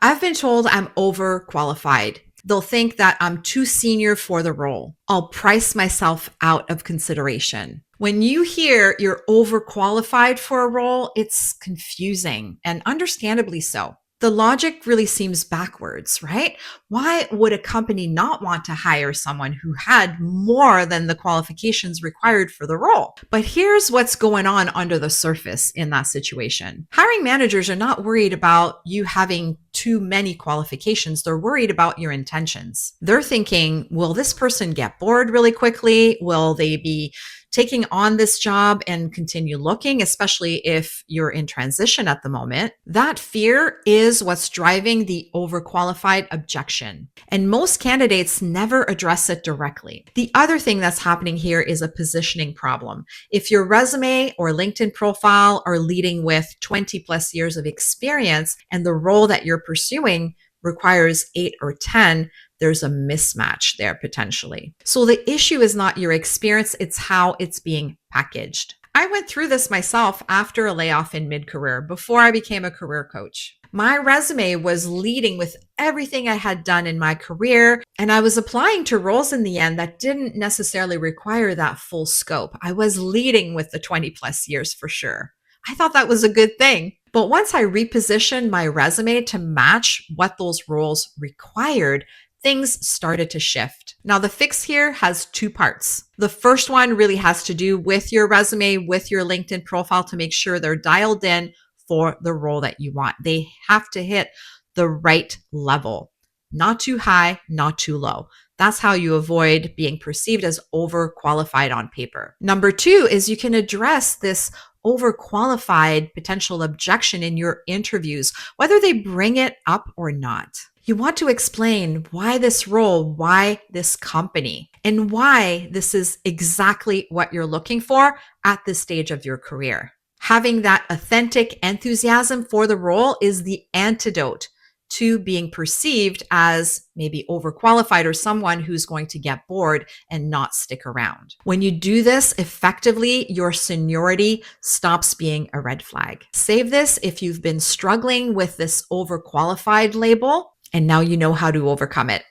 I've been told I'm overqualified. They'll think that I'm too senior for the role. I'll price myself out of consideration. When you hear you're overqualified for a role, it's confusing and understandably so. The logic really seems backwards, right? Why would a company not want to hire someone who had more than the qualifications required for the role? But here's what's going on under the surface in that situation. Hiring managers are not worried about you having too many qualifications. They're worried about your intentions. They're thinking, will this person get bored really quickly? Will they be taking on this job and continue looking, especially if you're in transition at the moment? That fear is what's driving the overqualified objection. And most candidates never address it directly. The other thing that's happening here is a positioning problem. If your resume or LinkedIn profile are leading with 20 plus years of experience and the role that you're pursuing requires 8 or 10, there's a mismatch there potentially. So the issue is not your experience, it's how it's being packaged. I went through this myself after a layoff in mid-career before I became a career coach. My resume was leading with everything I had done in my career, and I was applying to roles in the end that didn't necessarily require that full scope. I was leading with the 20 plus years for sure. I thought that was a good thing. But once I repositioned my resume to match what those roles required, things started to shift. Now, the fix here has two parts. The first one really has to do with your resume, with your LinkedIn profile to make sure they're dialed in for the role that you want. They have to hit the right level, not too high, not too low. That's how you avoid being perceived as overqualified on paper. Number two is you can address this overqualified potential objection in your interviews, whether they bring it up or not. You want to explain why this role, why this company, and why this is exactly what you're looking for at this stage of your career. Having that authentic enthusiasm for the role is the antidote to being perceived as maybe overqualified or someone who's going to get bored and not stick around. When you do this effectively, your seniority stops being a red flag. Save this if you've been struggling with this overqualified label, and now you know how to overcome it.